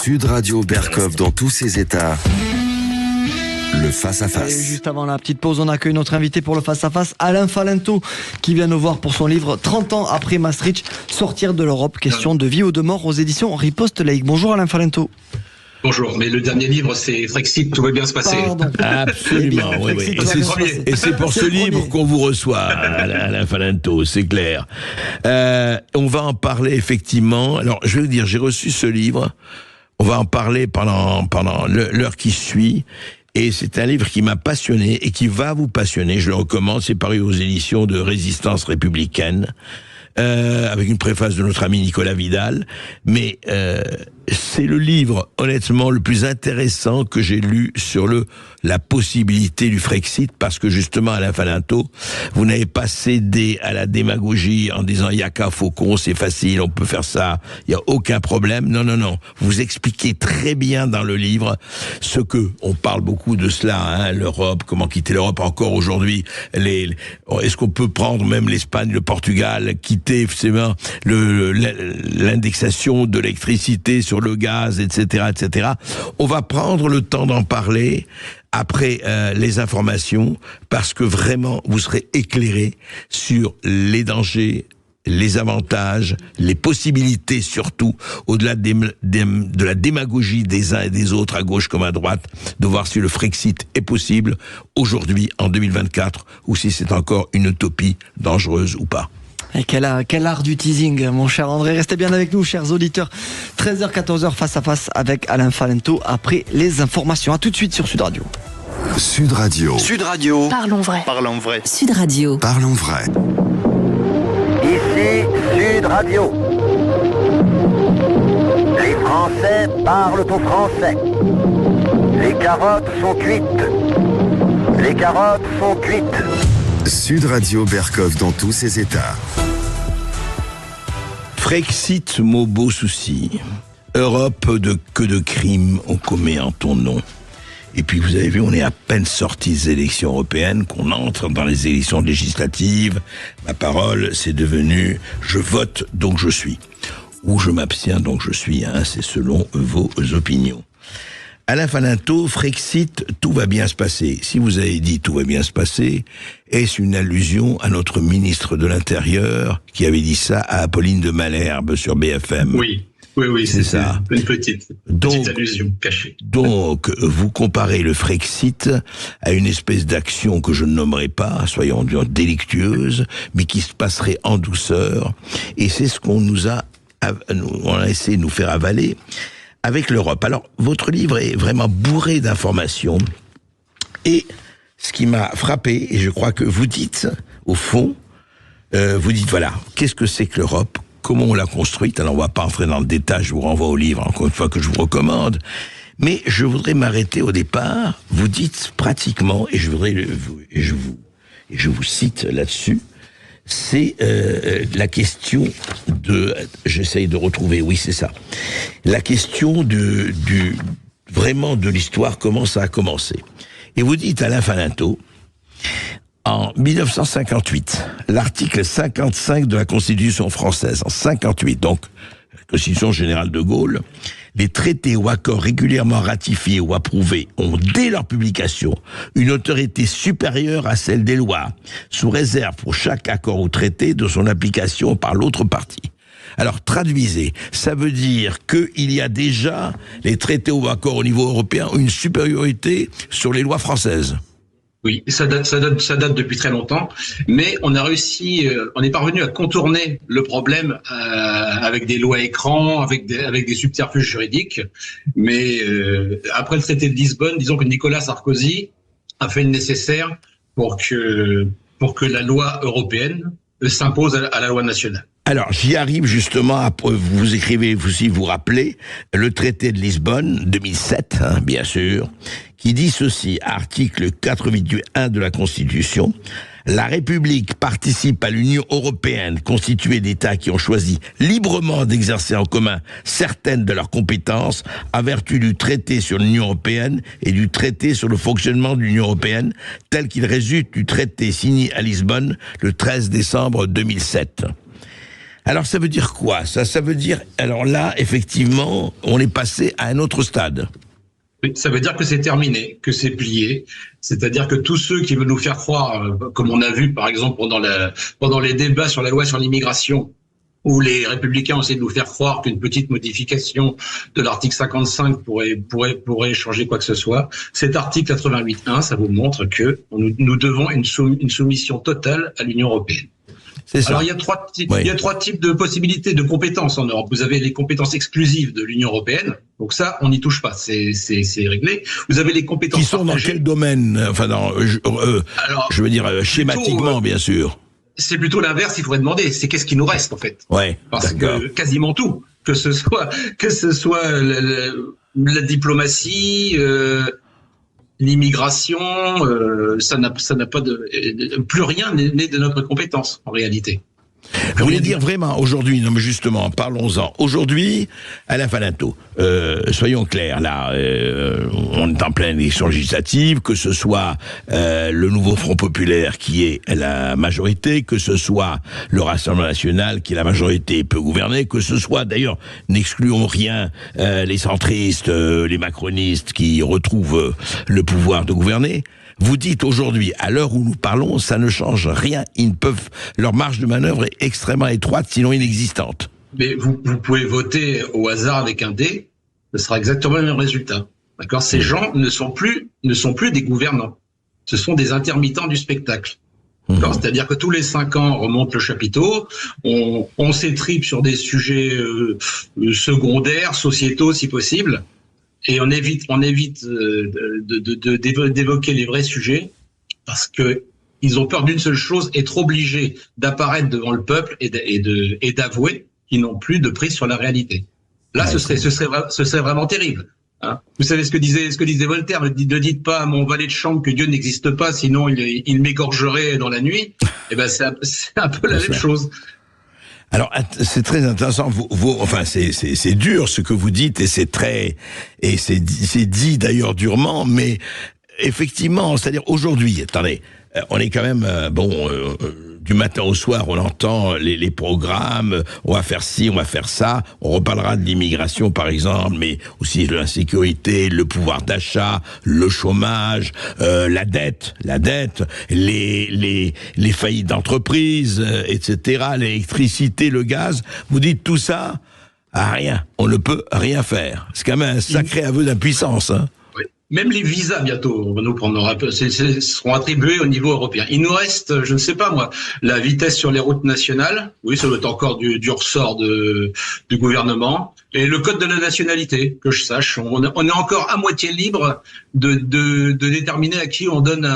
Sud Radio Berkov dans tous ses états. Le face-à-face. Et juste avant la petite pause, on accueille notre invité pour le face-à-face, Alain Falento, qui vient nous voir pour son livre 30 ans après Maastricht, sortir de l'Europe, question de vie ou de mort aux éditions Riposte Laïque. Bonjour Alain Falento. Bonjour, mais le dernier livre, c'est Frexit, tout va bien se passer. Pardon. Absolument, oui, oui. Et c'est pour ce livre qu'on vous reçoit, Alain Falento, c'est clair. On va en parler effectivement. Alors, je vais vous dire, j'ai reçu ce livre. On va en parler pendant l'heure qui suit. Et c'est un livre qui m'a passionné et qui va vous passionner. Je le recommande. C'est paru aux éditions de Résistance républicaine, avec une préface de notre ami Nicolas Vidal. Mais c'est le livre, honnêtement, le plus intéressant que j'ai lu sur la possibilité du Frexit, parce que justement, Alain Falento, vous n'avez pas cédé à la démagogie en disant « il n'y a qu'un faucon, c'est facile, on peut faire ça, il n'y a aucun problème ». Non, non, non. Vous expliquez très bien dans le livre ce que, on parle beaucoup de cela, hein, l'Europe, comment quitter l'Europe encore aujourd'hui. Est-ce qu'on peut prendre même l'Espagne, le Portugal, quitter effectivement l'indexation de l'électricité sur le gaz, etc., etc. On va prendre le temps d'en parler après les informations, parce que vraiment, vous serez éclairé sur les dangers, les avantages, les possibilités surtout, au-delà de la démagogie des uns et des autres, à gauche comme à droite, de voir si le Frexit est possible aujourd'hui, en 2024, ou si c'est encore une utopie dangereuse ou pas. Et quel art du teasing, mon cher André. Restez bien avec nous, chers auditeurs. 13h, 14h, face à face avec Alain Falento, après les informations. À tout de suite sur Sud Radio. Sud Radio. Sud Radio. Parlons vrai. Parlons vrai. Sud Radio. Parlons vrai. Ici Sud Radio. Les Français parlent au français. Les carottes sont cuites. Les carottes sont cuites. Sud Radio Berkov dans tous ses états. Frexit, mot beau souci. Europe, que de crimes on commet en ton nom. Et puis vous avez vu, on est à peine sorti des élections européennes, qu'on entre dans les élections législatives. Ma parole, c'est devenu « je vote, donc je suis ». Ou « je m'abstiens, donc je suis hein, », c'est selon vos opinions. Alain Falento, Frexit, tout va bien se passer. Si vous avez dit tout va bien se passer, est-ce une allusion à notre ministre de l'Intérieur qui avait dit ça à Apolline de Malherbe sur BFM? Oui, c'est ça. Une petite allusion cachée. Donc, vous comparez le Frexit à une espèce d'action que je ne nommerai pas, soyons délictueuse, mais qui se passerait en douceur. Et c'est ce qu'on on a essayé de nous faire avaler avec l'Europe. Alors, votre livre est vraiment bourré d'informations. Et ce qui m'a frappé, et je crois que vous dites, au fond, vous dites, voilà, qu'est-ce que c'est que l'Europe? Comment on l'a construite? Alors, on va pas entrer dans le détail, je vous renvoie au livre, encore une fois, que je vous recommande. Mais je voudrais m'arrêter au départ. Vous dites pratiquement, et je vous cite là-dessus, c'est la question j'essaye de retrouver, oui c'est ça, la question vraiment de l'histoire, comment ça a commencé. Et vous dites, Alain Falento, en 1958, l'article 55 de la Constitution française, en 58, donc la Constitution générale de Gaulle, les traités ou accords régulièrement ratifiés ou approuvés ont, dès leur publication, une autorité supérieure à celle des lois, sous réserve pour chaque accord ou traité de son application par l'autre partie. Alors, traduisez, ça veut dire qu'il y a déjà, les traités ou accords au niveau européen, une supériorité sur les lois françaises. Oui, ça date depuis très longtemps, mais on a réussi, on est parvenu à contourner le problème avec des lois écrans, avec des subterfuges juridiques. Mais après le traité de Lisbonne, disons que Nicolas Sarkozy a fait le nécessaire pour que la loi européenne s'impose à la loi nationale. Alors, j'y arrive justement, vous écrivez, vous rappelez, le traité de Lisbonne, 2007, hein, bien sûr, qui dit ceci, article 4.1 de la Constitution, la République participe à l'Union européenne constituée d'États qui ont choisi librement d'exercer en commun certaines de leurs compétences à vertu du traité sur l'Union européenne et du traité sur le fonctionnement de l'Union européenne, tel qu'il résulte du traité signé à Lisbonne le 13 décembre 2007. Alors ça veut dire quoi? Ça veut dire, alors là, effectivement, on est passé à un autre stade. Oui, ça veut dire que c'est terminé, que c'est plié. C'est-à-dire que tous ceux qui veulent nous faire croire, comme on a vu par exemple pendant les débats sur la loi sur l'immigration, où les républicains ont essayé de nous faire croire qu'une petite modification de l'article 55 pourrait changer quoi que ce soit. Cet article 88.1, ça vous montre que nous devons une soumission totale à l'Union européenne. C'est ça. Alors il y a trois types de possibilités de compétences en Europe. Vous avez les compétences exclusives de l'Union européenne. Donc ça, on n'y touche pas, c'est réglé. Vous avez les compétences qui sont partagées. Dans quel domaine? Enfin, je veux dire schématiquement, bien sûr. C'est plutôt l'inverse, il faudrait demander. C'est qu'est-ce qui nous reste en fait? Ouais. Parce que quasiment tout, que ce soit la diplomatie, l'immigration, ça n'a pas plus rien n'est de notre compétence en réalité. Vous voulez dire vraiment aujourd'hui, non mais justement, parlons-en. Aujourd'hui, Alain Falinto, soyons clairs, là, on est en pleine élection législative, que ce soit le nouveau Front Populaire qui est la majorité, que ce soit le Rassemblement National qui est la majorité et peut gouverner, que ce soit, d'ailleurs, n'excluons rien, les centristes, les macronistes qui retrouvent le pouvoir de gouverner. Vous dites aujourd'hui, à l'heure où nous parlons, ça ne change rien. Leur marge de manœuvre est extrêmement étroite, sinon inexistante. Mais vous pouvez voter au hasard avec un dé, ce sera exactement le même résultat. D'accord? Ces gens ne sont plus des gouvernants. Ce sont des intermittents du spectacle. D'accord? C'est-à-dire que tous les 5 ans, on remonte le chapiteau, on s'étripe sur des sujets secondaires, sociétaux si possible. Et on évite d'évoquer les vrais sujets parce que ils ont peur d'une seule chose, être obligés d'apparaître devant le peuple et d'avouer qu'ils n'ont plus de prise sur la réalité. Là, ce serait vraiment terrible. Hein. Vous savez ce que disait Voltaire, ne dites pas à mon valet de chambre que Dieu n'existe pas, sinon il m'égorgerait dans la nuit. Eh ben c'est un peu la même chose. Alors, c'est très intéressant. Enfin, c'est dur ce que vous dites, et c'est dit d'ailleurs durement, mais effectivement, c'est-à-dire aujourd'hui, attendez, on est quand même, du matin au soir, on entend les programmes, on va faire ci, on va faire ça, on reparlera de l'immigration par exemple, mais aussi de l'insécurité, le pouvoir d'achat, le chômage, la dette, les faillites d'entreprises, etc., l'électricité, le gaz. Vous dites tout ça, rien, on ne peut rien faire. C'est quand même un sacré aveu d'impuissance, hein. Même les visas, bientôt, seront attribués au niveau européen. Il nous reste, je ne sais pas moi, la vitesse sur les routes nationales. Oui, ça doit être encore du ressort du gouvernement. Et le code de la nationalité, que je sache. On est encore à moitié libre de déterminer à qui on donne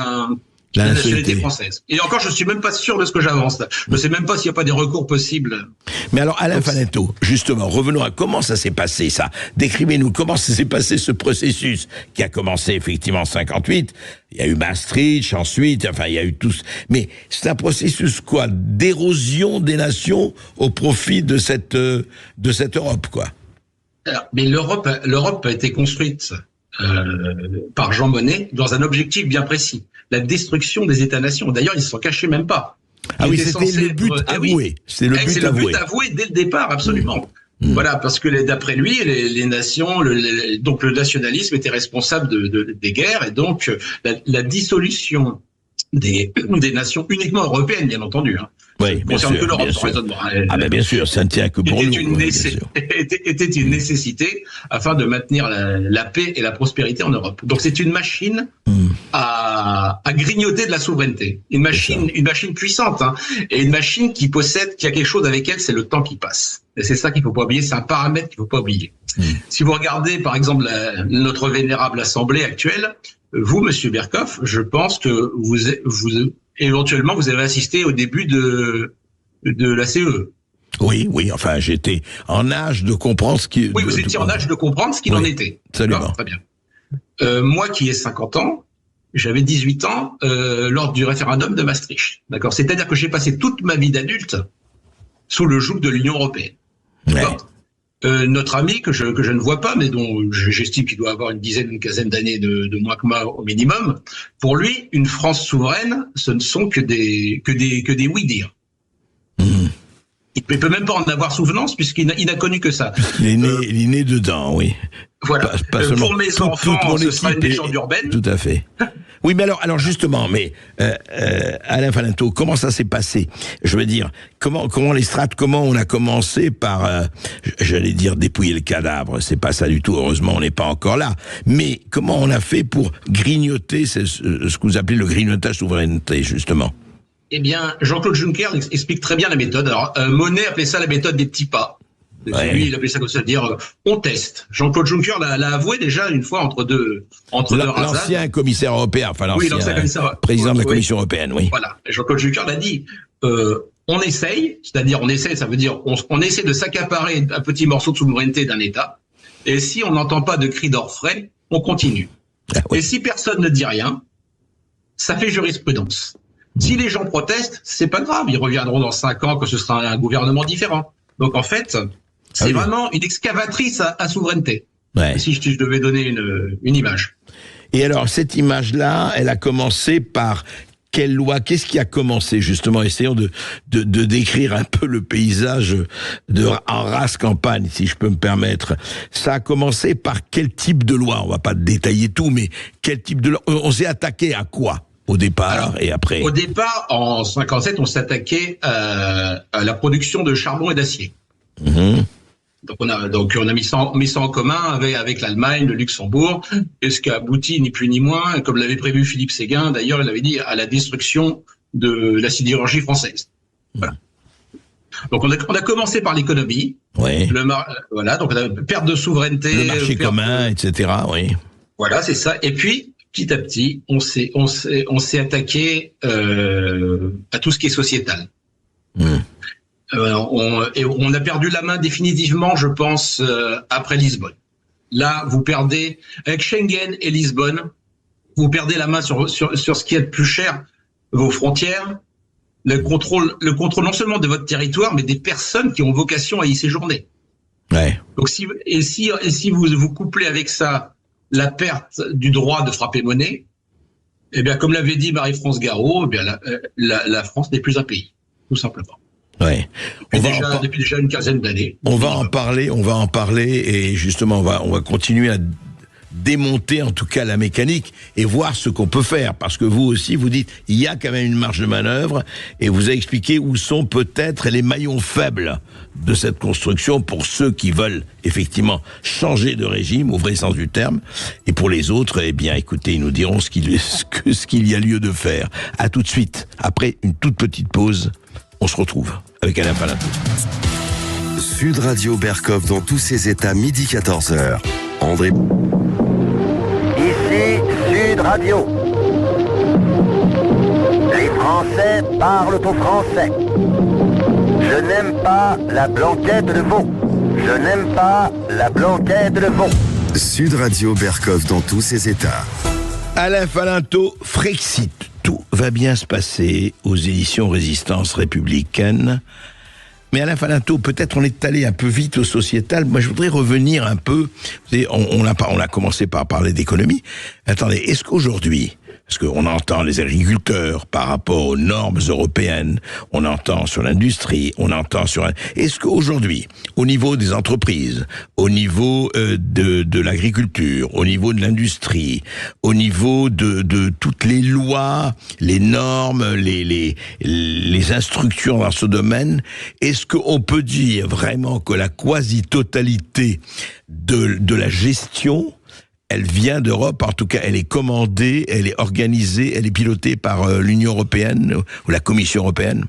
la nationalité française. Et encore, je suis même pas sûr de ce que j'avance là. Je ne sais même pas s'il n'y a pas des recours possibles. Mais alors, Alain Falinto, justement, revenons à comment ça s'est passé, ça. Décrivez-nous comment ça s'est passé, ce processus qui a commencé effectivement en 58. Il y a eu Maastricht, ensuite, enfin, il y a eu tous. Mais c'est un processus, quoi, d'érosion des nations au profit de cette Europe, quoi. Alors, mais l'Europe a été construite par Jean Monnet dans un objectif bien précis. La destruction des États-nations. D'ailleurs, ils ne s'en cachaient même pas. Ah oui, c'était le but avoué. C'est le but avoué dès le départ, absolument. Voilà, parce que d'après lui, les nations, donc le nationalisme était responsable des guerres, et donc la dissolution des nations uniquement européennes, bien entendu. Hein. Oui, bien sûr. Que l'Europe, bien sûr, ça ne tient que pour nous. Était une nécessité afin de maintenir la paix et la prospérité en Europe. Donc c'est une machine à grignoter de la souveraineté. Une machine puissante, hein, et une machine qui a quelque chose avec elle, c'est le temps qui passe. Et c'est ça qu'il faut pas oublier, c'est un paramètre qu'il faut pas oublier. Si vous regardez, par exemple, notre vénérable assemblée actuelle, vous, Monsieur Berkoff, je pense que éventuellement, vous avez assisté au début de la CE. Oui, enfin, j'étais en âge de comprendre ce qui... Oui, vous étiez en âge de comprendre ce qu'il en était. Absolument. Très bien. Moi qui ai 50 ans, j'avais 18 ans lors du référendum de Maastricht. D'accord. C'est-à-dire que j'ai passé toute ma vie d'adulte sous le joug de l'Union européenne. D'accord. Notre ami que je ne vois pas, mais dont j'estime qu'il doit avoir une quinzaine d'années de moins que moi au minimum, pour lui, une France souveraine, ce ne sont que des oui-dire. Il peut même pas en avoir souvenance puisqu'il n'a connu que ça. Il est né dedans, oui. Voilà. Pour mes enfants, ce sera une légende urbaine. Tout à fait. Oui, mais alors justement, Alain Falinto, comment ça s'est passé? Je veux dire, comment on a commencé par, j'allais dire dépouiller le cadavre. C'est pas ça du tout. Heureusement, on n'est pas encore là. Mais comment on a fait pour grignoter ce que vous appelez le grignotage souveraineté, justement? Eh bien, Jean-Claude Juncker explique très bien la méthode. Alors, Monnet appelait ça la méthode des petits pas. Ouais. Lui, il appelait ça comme ça, dire on teste. Jean-Claude Juncker l'a avoué déjà une fois entre deux rasades. L'ancien commissaire européen, enfin l'ancien président de la Commission européenne, oui. Voilà, Jean-Claude Juncker l'a dit. On essaye, c'est-à-dire ça veut dire on essaie de s'accaparer un petit morceau de souveraineté d'un État. Et si on n'entend pas de cris d'orfraie, on continue. Ah, oui. Et si personne ne dit rien, ça fait jurisprudence. Si les gens protestent, c'est pas grave, ils reviendront dans 5 ans que ce sera un gouvernement différent. Donc en fait, c'est vraiment une excavatrice à souveraineté. Ouais. Si je devais donner une image. Et alors cette image-là, elle a commencé par quelle loi? Qu'est-ce qui a commencé justement? Essayons de décrire un peu le paysage en race campagne, si je peux me permettre. Ça a commencé par quel type de loi? On va pas détailler tout, mais quel type de loi? On s'est attaqué à quoi? Au départ et après. Au départ, en 57, on s'attaquait à la production de charbon et d'acier. Mmh. Donc on a mis ça en commun avec l'Allemagne, le Luxembourg, et ce qui a abouti ni plus ni moins, comme l'avait prévu Philippe Séguin, d'ailleurs, il avait dit, à la destruction de la sidérurgie française. Voilà. Donc on a commencé par l'économie. Oui. Voilà, donc on a perte de souveraineté, le marché commun, etc. Oui. Voilà, c'est ça. Et puis petit à petit, on s'est attaqué à tout ce qui est sociétal. Mmh. On a perdu la main définitivement, je pense, après Lisbonne. Là, vous perdez, avec Schengen et Lisbonne, vous perdez la main sur ce qui est le plus cher, vos frontières, le contrôle non seulement de votre territoire, mais des personnes qui ont vocation à y séjourner. Ouais. Donc si vous couplez avec ça la perte du droit de frapper monnaie, eh bien, comme l'avait dit Marie-France Garot, eh bien, la France n'est plus un pays, tout simplement. Ouais. Depuis déjà une quinzaine d'années. On va en parler et justement on va continuer à démonter en tout cas la mécanique et voir ce qu'on peut faire, parce que vous aussi vous dites il y a quand même une marge de manœuvre et vous avez expliqué où sont peut-être les maillons faibles de cette construction pour ceux qui veulent effectivement changer de régime au vrai sens du terme, et pour les autres, eh bien écoutez, ils nous diront ce qu'il y a lieu de faire. À tout de suite, après une toute petite pause. On se retrouve avec Alain Falinto. Sud Radio Berkov dans tous ses états, midi 14h. André. Ici Sud Radio. Les Français parlent au français. Je n'aime pas la blanquette de veau. Je n'aime pas la blanquette de veau. Sud Radio Berkov dans tous ses états. Alain Falinto, Frexit. Tout va bien se passer aux éditions Résistance Républicaine. Mais Alain Falinto, peut-être on est allé un peu vite au sociétal. Moi, je voudrais revenir un peu. Vous savez, on a commencé par parler d'économie. Attendez, est-ce qu'aujourd'hui, parce qu'on entend les agriculteurs par rapport aux normes européennes, on entend sur l'industrie, on entend sur... Est-ce qu'aujourd'hui, au niveau des entreprises, au niveau de l'agriculture, au niveau de l'industrie, au niveau de toutes les lois, les normes, les instructions dans ce domaine, est-ce qu'on peut dire vraiment que la quasi-totalité de la gestion, elle vient d'Europe, en tout cas elle est commandée, elle est organisée, elle est pilotée par l'Union européenne ou la Commission européenne?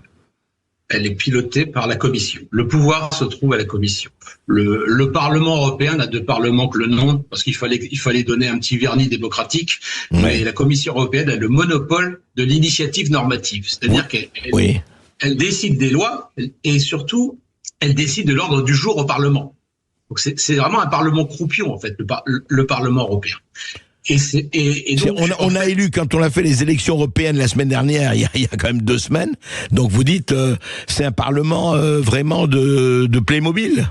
Elle est pilotée par la Commission. Le pouvoir se trouve à la Commission. Le Parlement européen n'a de parlement que le nom, parce qu'il fallait donner un petit vernis démocratique, mais la Commission européenne a le monopole de l'initiative normative. C'est-à-dire qu'elle décide des lois et surtout, elle décide de l'ordre du jour au Parlement. Donc c'est vraiment un parlement croupion en fait, le Parlement européen. Et donc, on a élu, quand on a fait les élections européennes la semaine dernière, il y a quand même 2 semaines. Donc vous dites c'est un parlement vraiment de Playmobil.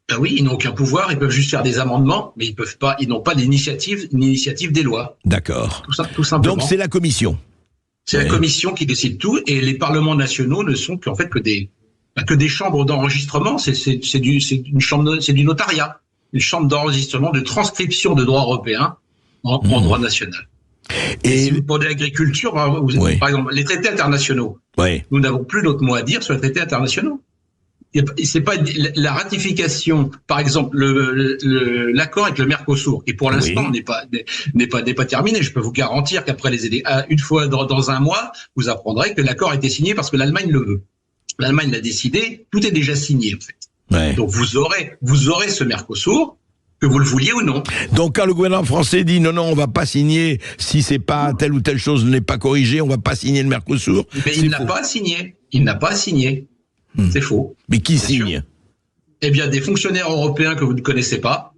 Ben oui, ils n'ont aucun pouvoir, ils peuvent juste faire des amendements, mais ils n'ont pas l'initiative des lois. D'accord. Tout simplement. Donc c'est la Commission. C'est la Commission qui décide tout, et les parlements nationaux ne sont qu'en fait que que des chambres d'enregistrement, c'est du notariat, une chambre d'enregistrement, de transcription de droit européen en droit national. Et pour l'agriculture, par exemple, les traités internationaux, nous n'avons plus notre mot à dire sur les traités internationaux. C'est pas la ratification, par exemple, l'accord avec le Mercosur, qui pour l'instant n'est pas terminé. Je peux vous garantir qu'après une fois dans un mois, vous apprendrez que l'accord a été signé parce que l'Allemagne le veut. L'Allemagne l'a décidé, tout est déjà signé en fait. Donc vous aurez ce Mercosur, que vous le vouliez ou non. Donc quand le gouvernement français dit non, on va pas signer, si c'est pas telle ou telle chose n'est pas corrigée, on va pas signer le Mercosur. Mais il n'a pas signé. Il n'a pas signé. C'est faux. Mais qui signe? Eh bien, des fonctionnaires européens que vous ne connaissez pas,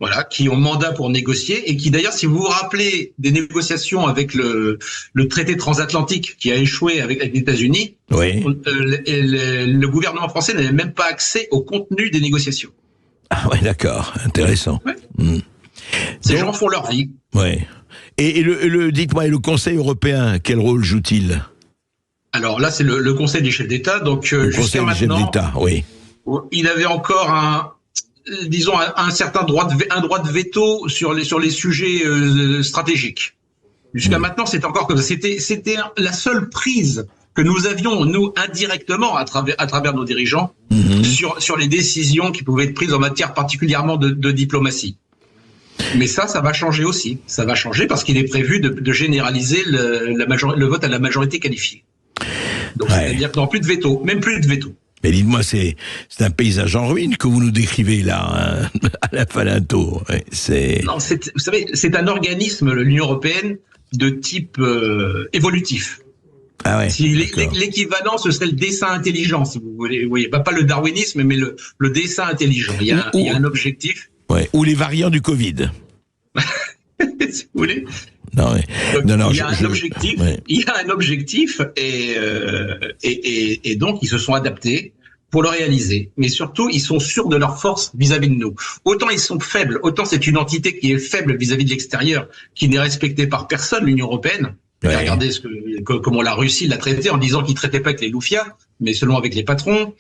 voilà, qui ont mandat pour négocier et qui d'ailleurs, si vous vous rappelez des négociations avec le traité transatlantique qui a échoué avec les États-Unis, le gouvernement français n'avait même pas accès au contenu des négociations. Ah ouais, d'accord, intéressant. Ces gens font leur vie. Et dites-moi, et le Conseil européen, quel rôle joue-t-il? Alors là, c'est le Conseil des chefs d'État. Donc jusqu'à maintenant, il avait encore un certain droit de veto sur les sujets stratégiques. Jusqu'à maintenant, c'est encore comme ça. C'était la seule prise que nous avions, nous, indirectement, à travers nos dirigeants, sur les décisions qui pouvaient être prises en matière particulièrement de diplomatie. Mais ça va changer aussi. Ça va changer parce qu'il est prévu de généraliser le vote à la majorité qualifiée. Donc c'est-à-dire qu'il n'y aura plus de veto, même plus de veto. Mais dites-moi, c'est un paysage en ruine que vous nous décrivez là, hein, Alain Falintot. Non, vous savez, c'est un organisme, l'Union européenne, de type évolutif. Ah ouais, si l'équivalent, ce serait le dessin intelligent, si vous voulez. Vous voyez, pas le darwinisme, mais le dessin intelligent. Il y a un objectif. Ou les variants du Covid. Si vous voulez. Non, il y a un objectif et donc ils se sont adaptés pour le réaliser. Mais surtout, ils sont sûrs de leur force vis-à-vis de nous. Autant ils sont faibles, autant c'est une entité qui est faible vis-à-vis de l'extérieur, qui n'est respectée par personne, l'Union européenne. Regardez comment la Russie l'a traité en disant qu'ils traitaient pas avec les loufias, mais seulement avec les patrons.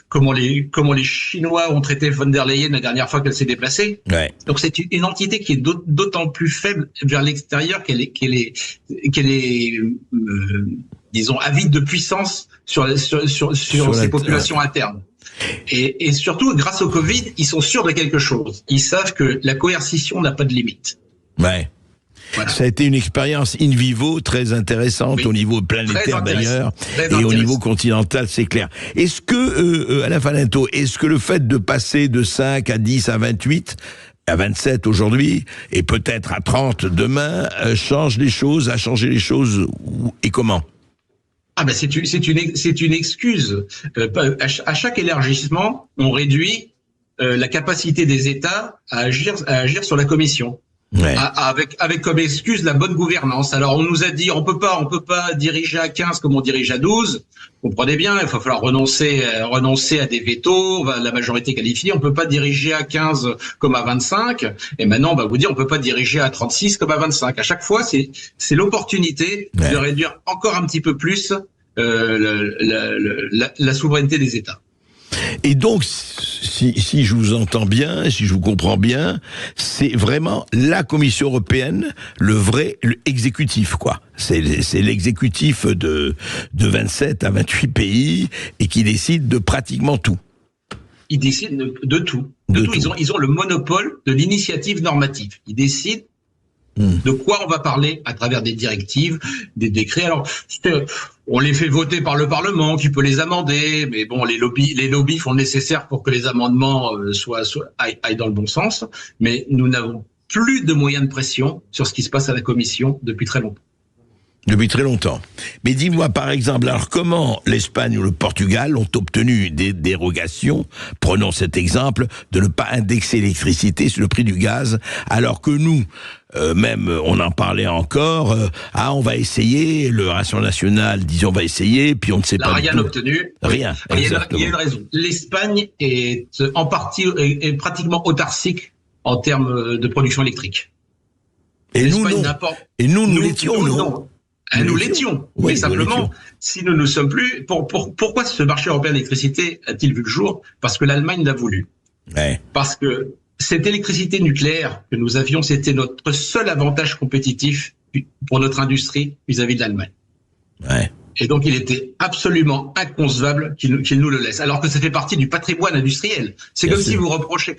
Comment les Chinois ont traité von der Leyen la dernière fois qu'elle s'est déplacée. Donc c'est une entité qui est d'autant plus faible vers l'extérieur qu'elle est disons avide de puissance sur ses populations internes. Et surtout, grâce au Covid, ils sont sûrs de quelque chose. Ils savent que la coercition n'a pas de limite. Voilà. Ça a été une expérience in vivo très intéressante au niveau planétaire d'ailleurs et au niveau continental, c'est clair. Est-ce que, Alain Falintot, est-ce que le fait de passer de 5 à 10 à 28 à 27 aujourd'hui et peut-être à 30 demain change les choses, a changé les choses et comment? Ah ben c'est une excuse. À chaque élargissement, on réduit la capacité des États à agir sur la Commission. Avec comme excuse la bonne gouvernance. Alors on nous a dit on peut pas diriger à 15 comme on dirige à 12. Comprenez bien, il va falloir renoncer à des vétos, la majorité qualifiée. On peut pas diriger à 15 comme à 25. Et maintenant on va vous dire on peut pas diriger à 36 comme à 25. À chaque fois c'est l'opportunité de réduire encore un petit peu plus la souveraineté des États. Et donc, si je vous entends bien, si je vous comprends bien, c'est vraiment la Commission européenne, le exécutif, quoi. C'est l'exécutif de 27 à 28 pays et qui décide de pratiquement tout. Ils décident de tout. Ils ont le monopole de l'initiative normative. Ils décident de quoi on va parler à travers des directives, des décrets. Alors, on les fait voter par le Parlement, qui peut les amender, mais bon, les lobbies font le nécessaire pour que les amendements aillent dans le bon sens. Mais nous n'avons plus de moyens de pression sur ce qui se passe à la Commission depuis très longtemps. Depuis très longtemps. Mais dis-moi par exemple, alors comment l'Espagne ou le Portugal ont obtenu des dérogations, prenons cet exemple, de ne pas indexer l'électricité sur le prix du gaz, alors que nous, même on en parlait encore, on va essayer, le Rassemblement national disons on va essayer, puis on ne sait pas rien obtenu. Rien. Il y a une raison. L'Espagne est en partie est pratiquement autarcique en termes de production électrique. Et nous l'étions, non. Nous l'étions. Oui, mais simplement, si nous ne sommes plus, pourquoi ce marché européen de l'électricité a-t-il vu le jour? Parce que l'Allemagne l'a voulu. Ouais. Parce que cette électricité nucléaire que nous avions, c'était notre seul avantage compétitif pour notre industrie vis-à-vis de l'Allemagne. Ouais. Et donc, il était absolument inconcevable qu'il nous le laisse, alors que ça fait partie du patrimoine industriel. C'est comme si vous reprochez.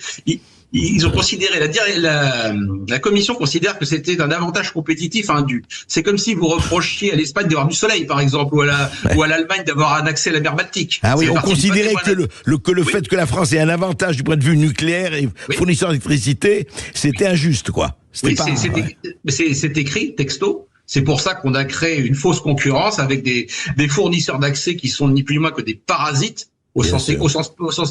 Ils ont considéré, la commission considère que c'était un avantage compétitif indu. C'est comme si vous reprochiez à l'Espagne d'avoir du soleil, par exemple, ou à l'Allemagne d'avoir un accès à la mer Baltique. Ah oui, on considérait que le fait que la France ait un avantage du point de vue nucléaire et fournisseur d'électricité, c'était injuste, quoi. C'est écrit texto. C'est pour ça qu'on a créé une fausse concurrence avec des fournisseurs d'accès qui sont ni plus ni moins que des parasites au sens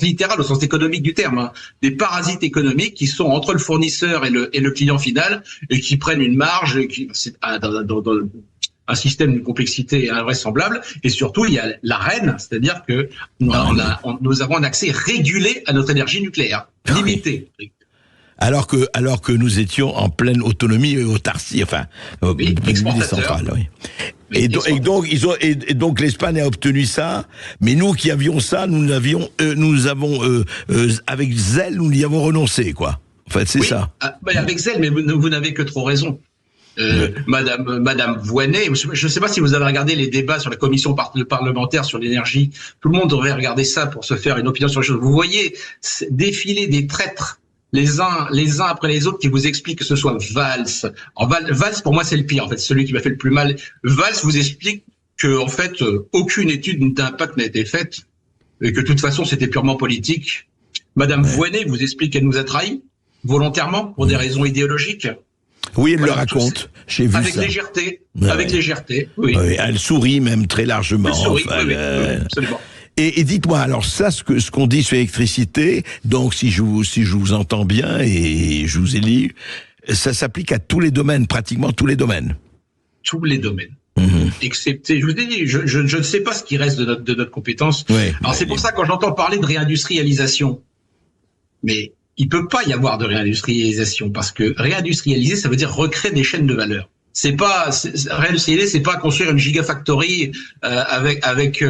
littéral, au sens économique du terme, hein. Des parasites économiques qui sont entre le fournisseur et le client final et qui prennent une marge, c'est dans un système de complexité invraisemblable. Et surtout, il y a la reine, c'est-à-dire que nous avons un accès régulé à notre énergie nucléaire, limité. Alors que nous étions en pleine autonomie et autarcie, enfin, des centrales, oui. Et donc l'Espagne a obtenu ça, mais nous qui avions ça, nous avons avec zèle, nous y avons renoncé, quoi. En fait, c'est ça. Avec zèle, mais vous n'avez que trop raison. Madame Voynet, je ne sais pas si vous avez regardé les débats sur la commission parlementaire sur l'énergie. Tout le monde devrait regarder ça pour se faire une opinion sur les choses. Vous voyez défiler des traîtres les uns après les autres qui vous expliquent que ce soit Valls. Valls, pour moi, c'est le pire. En fait, c'est celui qui m'a fait le plus mal. Valls vous explique que, en fait, aucune étude d'impact n'a été faite et que de toute façon, c'était purement politique. Madame Voynet vous explique qu'elle nous a trahis volontairement pour des raisons idéologiques. Oui, elle le raconte. J'ai vu avec ça. Légèreté. Ouais. Avec légèreté. Oui. Oui, elle sourit même très largement. Elle sourit, oui, absolument. Et dites-moi, alors ça, ce qu'on dit sur l'électricité, donc si je vous entends bien et je vous ai lu, ça s'applique à tous les domaines, pratiquement tous les domaines. Tous les domaines. Excepté, je vous ai dit, je ne sais pas ce qui reste de notre compétence. Ouais, alors c'est pour ça quand j'entends parler de réindustrialisation, mais il peut pas y avoir de réindustrialisation parce que réindustrialiser, ça veut dire recréer des chaînes de valeur. Réindustrialiser, c'est pas construire une gigafactory avec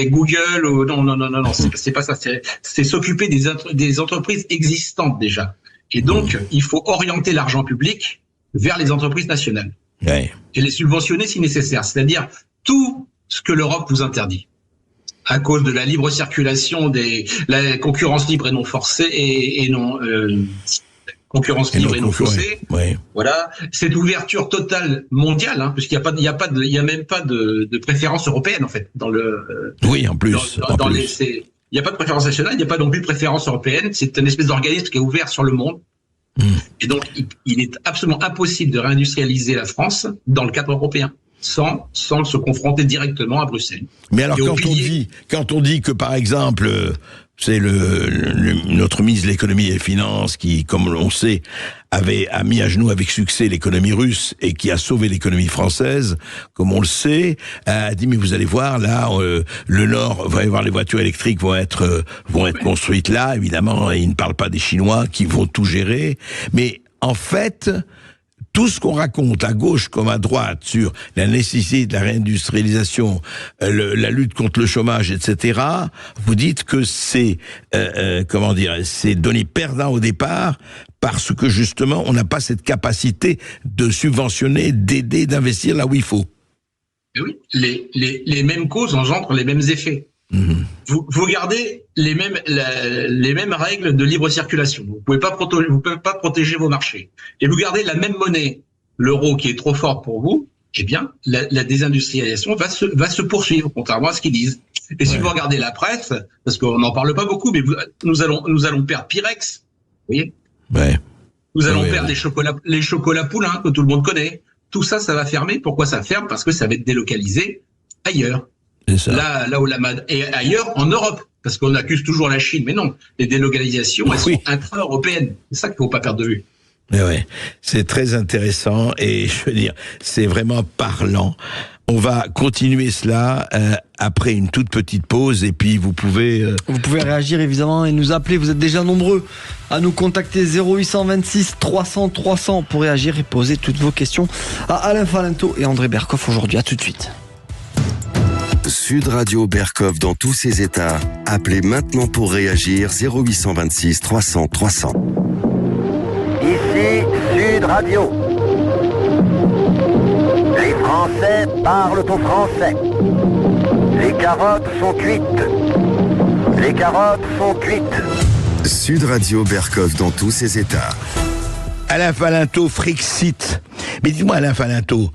Google ou non, c'est pas ça. C'est s'occuper des entreprises existantes déjà. Et donc, il faut orienter l'argent public vers les entreprises nationales et les subventionner si nécessaire. C'est-à-dire tout ce que l'Europe vous interdit à cause de la libre circulation la concurrence libre et non forcée et non concurrence libre et non faussée. Ouais. Voilà, cette ouverture totale mondiale, hein, puisqu'il y a même pas de préférence européenne en fait dans le. Oui, en plus. Il n'y a pas de préférence nationale, il n'y a pas non plus de préférence européenne. C'est une espèce d'organisme qui est ouvert sur le monde. Et donc, il est absolument impossible de réindustrialiser la France dans le cadre européen sans se confronter directement à Bruxelles. Mais alors, quand on dit que, par exemple, c'est notre ministre de l'économie et des finances qui, comme on sait, a mis à genoux avec succès l'économie russe et qui a sauvé l'économie française, comme on le sait, a dit mais vous allez voir là, le Nord va y avoir les voitures électriques vont être construites là, évidemment, et il ne parle pas des Chinois qui vont tout gérer, mais en fait, tout ce qu'on raconte à gauche comme à droite sur la nécessité de la réindustrialisation, la lutte contre le chômage, etc., vous dites que c'est c'est donné perdant au départ parce que justement on n'a pas cette capacité de subventionner, d'aider, d'investir là où il faut. Et oui, les mêmes causes engendrent les mêmes effets. Vous regardez les mêmes règles de libre circulation. Vous pouvez pas protéger vos marchés. Et vous gardez la même monnaie, l'euro qui est trop fort pour vous. Eh bien, la désindustrialisation va se poursuivre, contrairement à ce qu'ils disent. Et si vous regardez la presse, parce qu'on n'en parle pas beaucoup, mais nous allons perdre Pyrex. Vous voyez? Nous allons perdre les chocolats poulains que tout le monde connaît. Tout ça, ça va fermer. Pourquoi ça ferme? Parce que ça va être délocalisé ailleurs. Là où et ailleurs en Europe, parce qu'on accuse toujours la Chine, mais non, les délocalisations elles sont intra-européennes. C'est ça qu'il ne faut pas perdre de vue. Ouais, c'est très intéressant et je veux dire, c'est vraiment parlant. On va continuer cela après une toute petite pause et puis vous pouvez réagir évidemment et nous appeler. Vous êtes déjà nombreux à nous contacter 0826 300 300 pour réagir et poser toutes vos questions à Alain Falinto et André Berkoff aujourd'hui. À tout de suite. Sud Radio Berkoff dans tous ses états. Appelez maintenant pour réagir 0826 300 300. Ici Sud Radio. Les Français parlent au français. Les carottes sont cuites. Les carottes sont cuites. Sud Radio Berkoff dans tous ses états. Alain Falinto, Frexit. Mais dis-moi Alain Falinto,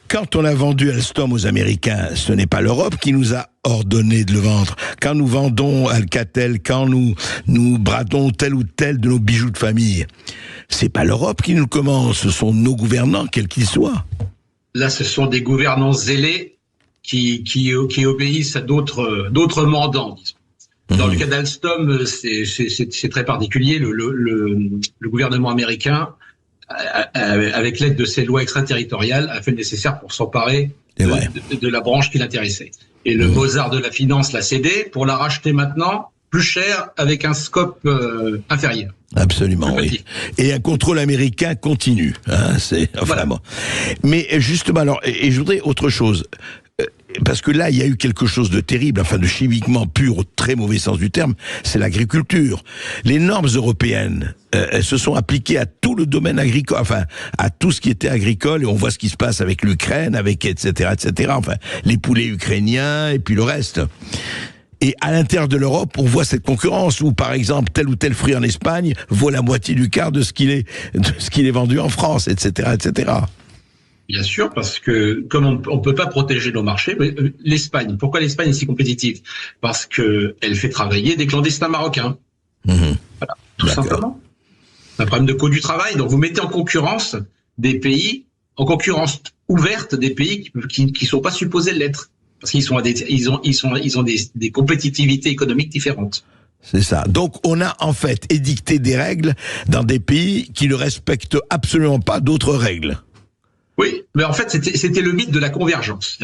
quand on a vendu Alstom aux Américains, ce n'est pas l'Europe qui nous a ordonné de le vendre. Quand nous vendons Alcatel, quand nous bradons tel ou tel de nos bijoux de famille, c'est pas l'Europe qui nous le commande, ce sont nos gouvernants, quels qu'ils soient. Là, ce sont des gouvernants zélés qui obéissent à d'autres mandants, disons. Dans le cas d'Alstom, c'est très particulier. Le gouvernement américain, avec l'aide de ses lois extraterritoriales, a fait le nécessaire pour s'emparer de la branche qui l'intéressait. Et le Beaux-Arts de la finance l'a cédé pour la racheter maintenant plus cher avec un scope inférieur. Absolument, oui. Et un contrôle américain continue. Hein, voilà. Bon. Mais justement, alors, et je voudrais autre chose. Parce que là, il y a eu quelque chose de terrible, enfin de chimiquement pur au très mauvais sens du terme, c'est l'agriculture. Les normes européennes, elles se sont appliquées à tout le domaine agricole, enfin à tout ce qui était agricole, et on voit ce qui se passe avec l'Ukraine, avec etc., enfin les poulets ukrainiens et puis le reste. Et à l'intérieur de l'Europe, on voit cette concurrence où, par exemple, tel ou tel fruit en Espagne vaut la moitié du quart de ce qu'il est vendu en France, etc., etc. Bien sûr, parce que comme on peut pas protéger nos marchés, l'Espagne, pourquoi l'Espagne est si compétitive? Parce que elle fait travailler des clandestins marocains. Voilà, tout simplement. Un problème de coût du travail. Donc vous mettez en concurrence des pays, en concurrence ouverte des pays qui sont pas supposés l'être, parce qu'ils ont des compétitivités économiques différentes. C'est ça. Donc on a en fait édicté des règles dans des pays qui ne respectent absolument pas d'autres règles. Oui, mais en fait, c'était le mythe de la convergence.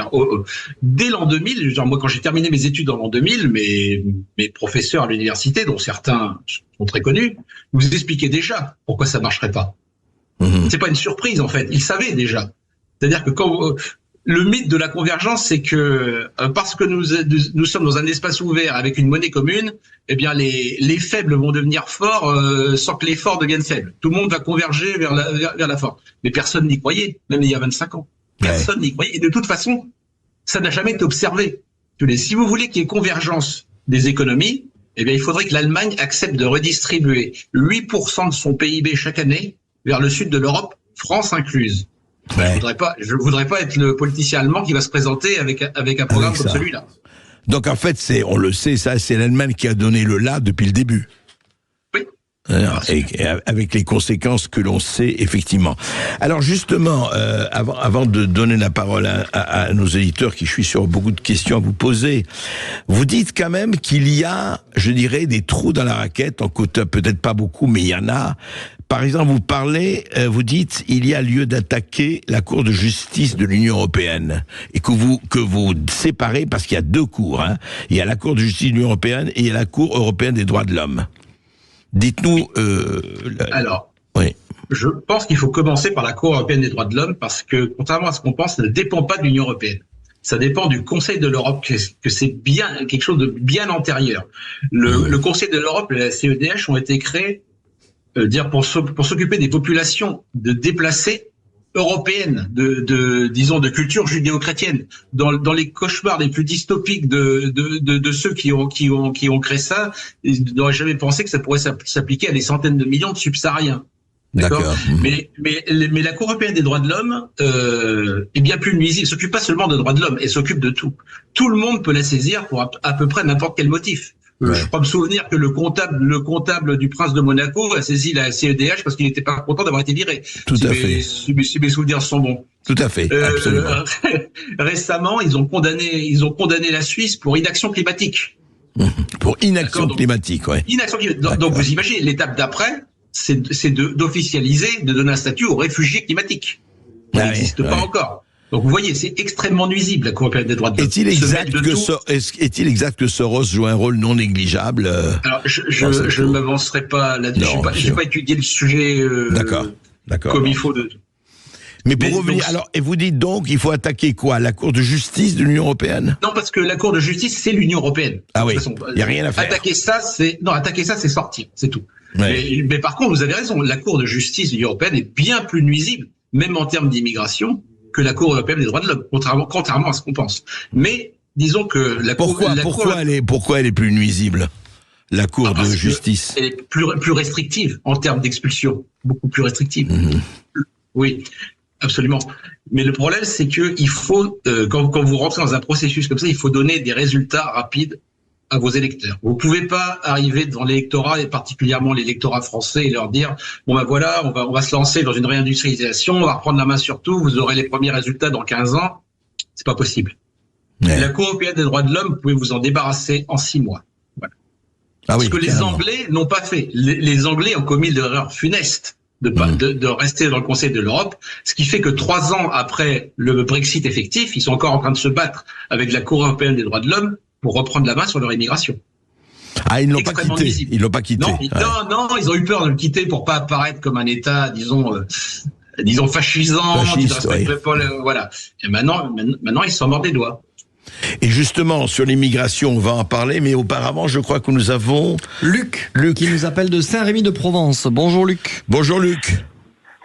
Dès l'an 2000, moi, quand j'ai terminé mes études en l'an 2000, mes professeurs à l'université, dont certains sont très connus, nous expliquaient déjà pourquoi ça marcherait pas. C'est pas une surprise, en fait. Ils savaient déjà. C'est-à-dire que le mythe de la convergence, c'est que parce que nous sommes dans un espace ouvert avec une monnaie commune, eh bien les faibles vont devenir forts sans que les forts deviennent faibles. Tout le monde va converger vers la force. Mais personne n'y croyait, même il y a 25 ans. Personne n'y croyait. Et de toute façon, ça n'a jamais été observé. Si vous voulez qu'il y ait convergence des économies, eh bien il faudrait que l'Allemagne accepte de redistribuer 8% de son PIB chaque année vers le sud de l'Europe, France incluse. Ouais. Je voudrais pas être le politicien allemand qui va se présenter avec un programme comme celui-là. Donc en fait, on le sait, ça, c'est l'Allemagne qui a donné le là depuis le début. Oui. Et avec les conséquences que l'on sait effectivement. Alors justement, avant de donner la parole à nos éditeurs, qui je suis sûr beaucoup de questions à vous poser, vous dites quand même qu'il y a, je dirais, des trous dans la raquette. En côté, peut-être pas beaucoup, mais il y en a. Par exemple, vous dites, il y a lieu d'attaquer la Cour de justice de l'Union européenne et que vous séparez parce qu'il y a deux cours. Hein. Il y a la Cour de justice de l'Union européenne et il y a la Cour européenne des droits de l'homme. Dites-nous. Alors, oui. Je pense qu'il faut commencer par la Cour européenne des droits de l'homme parce que, contrairement à ce qu'on pense, ça ne dépend pas de l'Union européenne. Ça dépend du Conseil de l'Europe, que c'est bien quelque chose de bien antérieur. Le Conseil de l'Europe et la CEDH ont été créés pour s'occuper des populations de déplacés européennes, disons de culture judéo-chrétienne. Dans les cauchemars les plus dystopiques de ceux qui ont créé ça, ils n'auraient jamais pensé que ça pourrait s'appliquer à des centaines de millions de subsahariens. D'accord. Mais la Cour européenne des droits de l'homme est bien plus nuisible. Elle s'occupe pas seulement de droits de l'homme, elle s'occupe de tout. Tout le monde peut la saisir pour à peu près n'importe quel motif. Je crois me souvenir que le comptable du prince de Monaco a saisi la CEDH parce qu'il n'était pas content d'avoir été viré. Tout à fait. Si mes souvenirs sont bons. Tout à fait. Absolument. Récemment, ils ont condamné la Suisse pour inaction climatique. Pour inaction climatique, ouais. Inaction climatique. Donc vous imaginez l'étape d'après, c'est d'officialiser, de donner un statut aux réfugiés climatiques. Ça n'existe pas encore. Donc vous voyez, c'est extrêmement nuisible, la Cour européenne des droits de l'homme. Est-il exact que Soros joue un rôle non négligeable Alors, je ne m'avancerai pas là-dessus. Je n'ai pas étudié le sujet D'accord. comme il faut. Mais pour revenir, et vous dites donc, il faut attaquer quoi? La Cour de justice de l'Union européenne? Non, parce que la Cour de justice, c'est l'Union européenne. Ah oui, il n'y a rien à faire. Attaquer ça, c'est sortir, c'est tout. Ouais. Mais par contre, vous avez raison, la Cour de justice de l'Union européenne est bien plus nuisible, même en termes d'immigration, que la Cour européenne des droits de l'homme, contrairement à ce qu'on pense. Mais disons que pourquoi elle est plus nuisible, la Cour de justice? Elle est plus restrictive en termes d'expulsion, beaucoup plus restrictive. Oui, absolument. Mais le problème, c'est que il faut, quand vous rentrez dans un processus comme ça, il faut donner des résultats rapides à vos électeurs. Vous pouvez pas arriver devant l'électorat, et particulièrement l'électorat français, et leur dire bon ben voilà, on va se lancer dans une réindustrialisation, on va reprendre la main sur tout, vous aurez les premiers résultats dans 15 ans. C'est pas possible. La Cour européenne des droits de l'homme, vous pouvez vous en débarrasser en 6 mois. Voilà. Parce que les Anglais n'ont pas fait. Les Anglais ont commis l'erreur funeste de rester dans le Conseil de l'Europe, ce qui fait que 3 ans après le Brexit effectif, ils sont encore en train de se battre avec la Cour européenne des droits de l'homme pour reprendre la main sur leur immigration. Ah, ils l'ont pas quitté. Ils l'ont pas quitté. Non, ils ont eu peur de le quitter pour pas apparaître comme un État, disons fascisant, qui ne respecterait pas voilà. Et maintenant, ils s'en mordent les doigts. Et justement, sur l'immigration, on va en parler, mais auparavant, je crois que nous avons Luc, qui nous appelle de Saint-Rémy-de-Provence. Bonjour Luc. Bonjour Luc.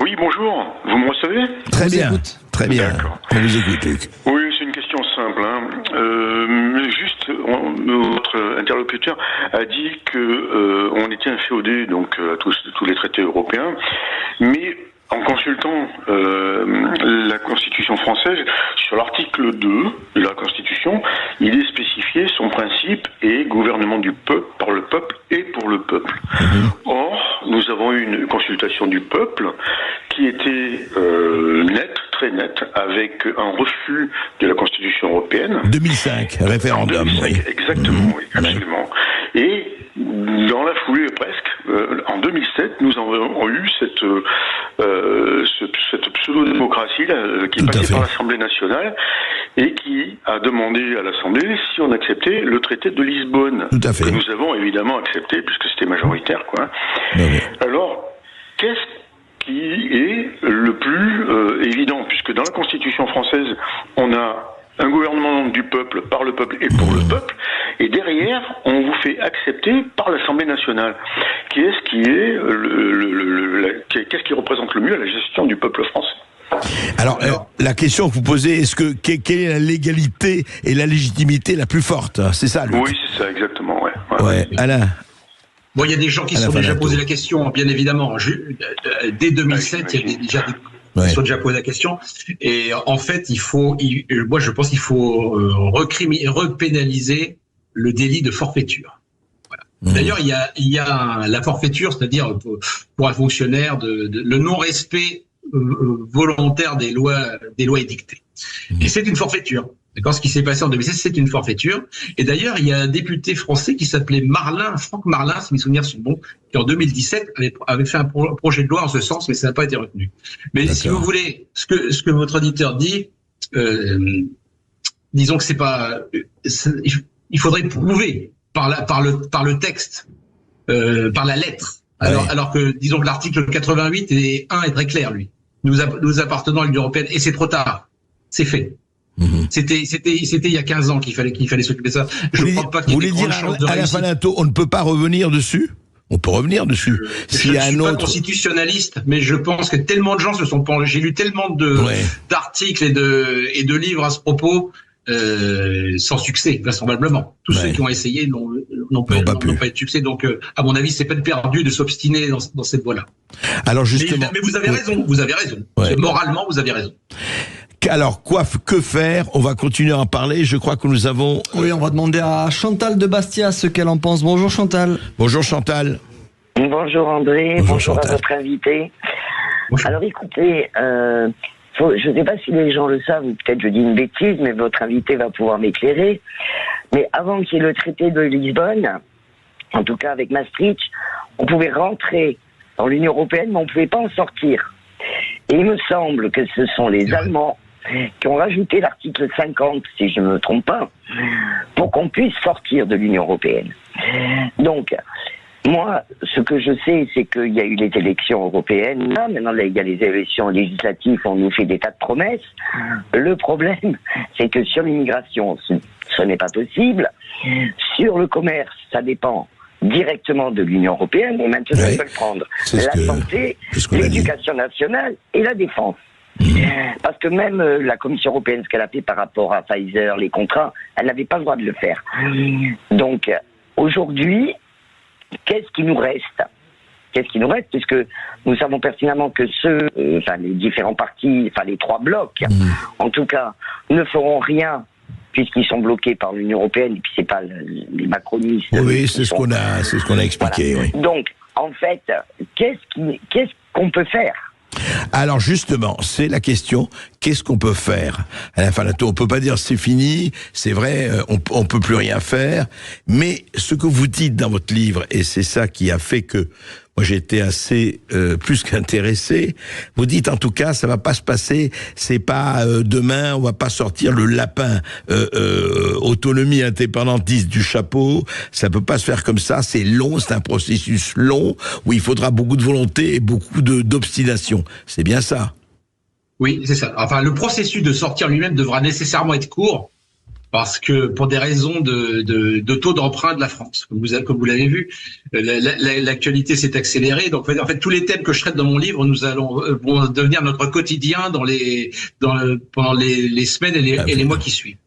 Oui, bonjour. Vous me recevez? Très bien. Très bien. D'accord. On vous écoute, Luc. Oui, c'est une question simple. Votre interlocuteur a dit que on était inféodé donc à tous les traités européens, mais en consultant la Constitution française, sur l'article 2 de la Constitution, il est spécifié son principe est gouvernement du peuple, par le peuple et pour le peuple. Or, nous avons eu une consultation du peuple qui était nette, très nette, avec un refus de la Constitution européenne. 2005, référendum. 2005, oui. Exactement, oui, absolument. Et dans la foulée presque, en 2007, nous avons eu cette pseudo-démocratie qui est passée par l'Assemblée nationale et qui a demandé à l'Assemblée si on acceptait le traité de Lisbonne, que nous avons évidemment accepté puisque c'était majoritaire, quoi. Alors, qu'est-ce qui est le plus évident, puisque dans la Constitution française, on a un gouvernement du peuple, par le peuple et pour le peuple, et derrière, on vous fait accepter par l'Assemblée nationale. Qu'est-ce qui représente le mieux la gestion du peuple français? Alors, la question que vous posez, quelle est la légalité et la légitimité la plus forte? C'est ça, Luc? Oui, c'est ça, exactement, ouais. Alain? Bon, il y a des gens qui se sont déjà posé la question, bien évidemment. Dès 2007, il y a déjà des qui sont déjà posé la question. Et en fait, moi je pense qu'il faut repénaliser le délit de forfaiture. Voilà. D'ailleurs, il y a la forfaiture, c'est-à-dire pour un fonctionnaire le non-respect volontaire des lois édictées. Et c'est une forfaiture. D'accord, ce qui s'est passé en 2016, c'est une forfaiture. Et d'ailleurs, il y a un député français qui s'appelait Franck Marlin, si mes souvenirs sont bons, qui en 2017 avait fait un projet de loi en ce sens, mais ça n'a pas été retenu. Mais si vous voulez, ce que votre auditeur dit, disons que c'est pas, il faudrait prouver par le texte, par la lettre. Alors que, disons que l'article 88 et 1 est très clair, lui. Nous appartenons à l'Union européenne, et c'est trop tard. C'est fait. C'était il y a 15 ans qu'il fallait s'occuper de ça. Je ne crois pas qu'il y ait des grandes chances de réussite. On ne peut pas revenir dessus? On peut revenir dessus. Je ne suis pas constitutionnaliste, mais je pense que tellement de gens se sont penchés. J'ai lu tellement d'articles et de livres à ce propos, sans succès, vraisemblablement. Tous ceux qui ont essayé n'ont pas eu de succès. Donc, à mon avis, c'est peine perdue de s'obstiner dans cette voie-là. Alors justement, mais vous avez raison. Vous avez raison. Moralement, vous avez raison. Alors, que faire? On va continuer à en parler. Je crois que nous avons... Oui, on va demander à Chantal de Bastia ce qu'elle en pense. Bonjour Chantal. Bonjour Chantal. Bonjour André. Bonjour à votre invité. Bonjour. Alors écoutez, je ne sais pas si les gens le savent, ou peut-être je dis une bêtise, mais votre invité va pouvoir m'éclairer. Mais avant qu'il y ait le traité de Lisbonne, en tout cas avec Maastricht, on pouvait rentrer dans l'Union européenne, mais on ne pouvait pas en sortir. Et il me semble que ce sont les Allemands qui ont rajouté l'article 50, si je ne me trompe pas, pour qu'on puisse sortir de l'Union européenne. Donc, moi, ce que je sais, c'est qu'il y a eu les élections européennes. Là, maintenant, il y a les élections législatives, on nous fait des tas de promesses. Le problème, c'est que sur l'immigration, ce n'est pas possible. Sur le commerce, ça dépend directement de l'Union européenne. Et maintenant, ils veulent prendre la santé, l'éducation nationale et la défense. Parce que même la Commission européenne, ce qu'elle a fait par rapport à Pfizer, les contrats, elle n'avait pas le droit de le faire. Donc, aujourd'hui, qu'est-ce qui nous reste ? Puisque nous savons pertinemment que les différents partis, les trois blocs, en tout cas, ne feront rien puisqu'ils sont bloqués par l'Union européenne, et puis c'est pas les macronistes. Oui, c'est ce qu'on a expliqué. Voilà. Oui. Donc, en fait, qu'est-ce qu'on peut faire ? Alors justement, c'est la question, qu'est-ce qu'on peut faire ? À la fin, on peut pas dire c'est fini, c'est vrai, on peut plus rien faire, mais ce que vous dites dans votre livre, et c'est ça qui a fait que moi j'ai été assez plus qu'intéressé, vous dites en tout cas ça va pas se passer, c'est pas demain on va pas sortir le lapin autonomie indépendantiste du chapeau, ça peut pas se faire comme ça, c'est long, c'est un processus long où il faudra beaucoup de volonté et beaucoup d'obstination. C'est bien ça. Oui, c'est ça. Enfin, le processus de sortir lui-même devra nécessairement être court, parce que pour des raisons de taux d'emprunt de la France, comme vous l'avez vu, l'actualité s'est accélérée. Donc en fait, tous les thèmes que je traite dans mon livre, vont devenir notre quotidien pendant les semaines et les mois qui suivent.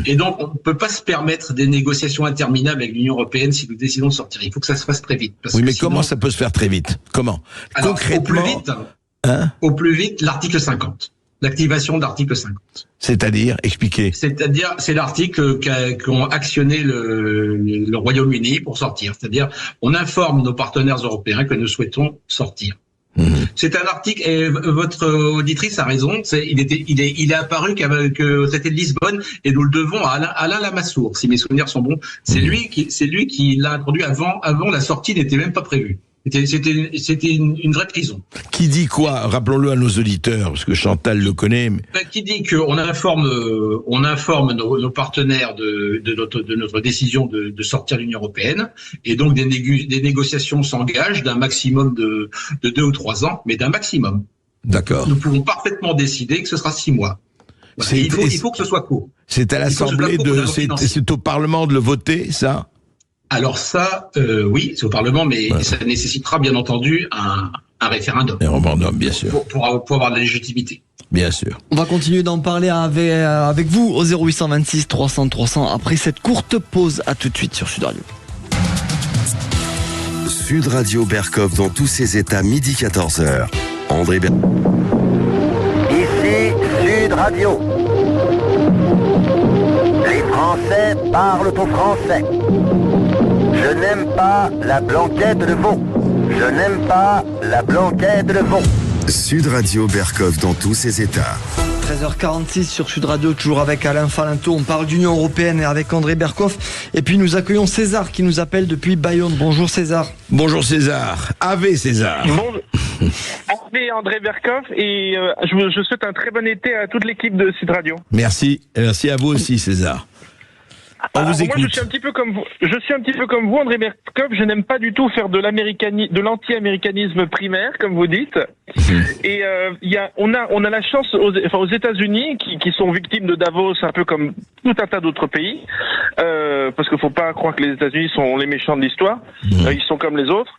Et donc, on ne peut pas se permettre des négociations interminables avec l'Union européenne si nous décidons de sortir. Il faut que ça se fasse très vite. Oui, mais comment ça peut se faire très vite ? Comment ? Alors, concrètement, au plus vite, l'article 50. L'activation de l'article 50. C'est-à-dire, expliquez. C'est-à-dire, c'est l'article qu'ont actionné le Royaume-Uni pour sortir. C'est-à-dire, on informe nos partenaires européens que nous souhaitons sortir. C'est un article, et votre auditrice a raison, il est apparu qu'au traité de Lisbonne, et nous le devons à Alain Lamassoure, si mes souvenirs sont bons. C'est lui qui l'a introduit avant la sortie n'était même pas prévue. C'était une vraie prison. Qui dit quoi ? Rappelons-le à nos auditeurs, parce que Chantal le connaît. Mais... Qui dit qu'on informe nos partenaires de notre décision de sortir de l'Union européenne, et donc des négociations s'engagent d'un maximum de 2 ou 3 ans, mais d'un maximum. D'accord. Nous pouvons parfaitement décider que ce sera 6 mois. Voilà. Il faut que ce soit court. C'est à l'Assemblée c'est au Parlement de le voter, ça ? Alors ça, oui, c'est au Parlement, mais ça nécessitera bien entendu un référendum. Un référendum, bien sûr. Pour avoir de la légitimité. Bien sûr. On va continuer d'en parler avec vous au 0826 300 300 après cette courte pause. À tout de suite sur Sud Radio. Sud Radio Berkov dans tous ses états, midi 14h. André Ici Sud Radio. Les Français parlent au français. Je n'aime pas la blanquette de veau. Je n'aime pas la blanquette de veau. Sud Radio Berkov dans tous ses états. 13h46 sur Sud Radio, toujours avec Alain Falinto. On parle d'Union européenne et avec André Berkov. Et puis nous accueillons César qui nous appelle depuis Bayonne. Bonjour César. Bonjour César. Ave César. Bonjour. Ave André Berkov. Et je souhaite un très bon été à toute l'équipe de Sud Radio. Merci. Merci à vous aussi César. On vous écoute. Moi, je suis un petit peu comme vous, André Berkov. Je n'aime pas du tout faire de l'anti-américanisme primaire, comme vous dites. Et on a la chance aux États-Unis, qui sont victimes de Davos, un peu comme tout un tas d'autres pays, parce qu'il faut pas croire que les États-Unis sont les méchants de l'histoire. Ils sont comme les autres.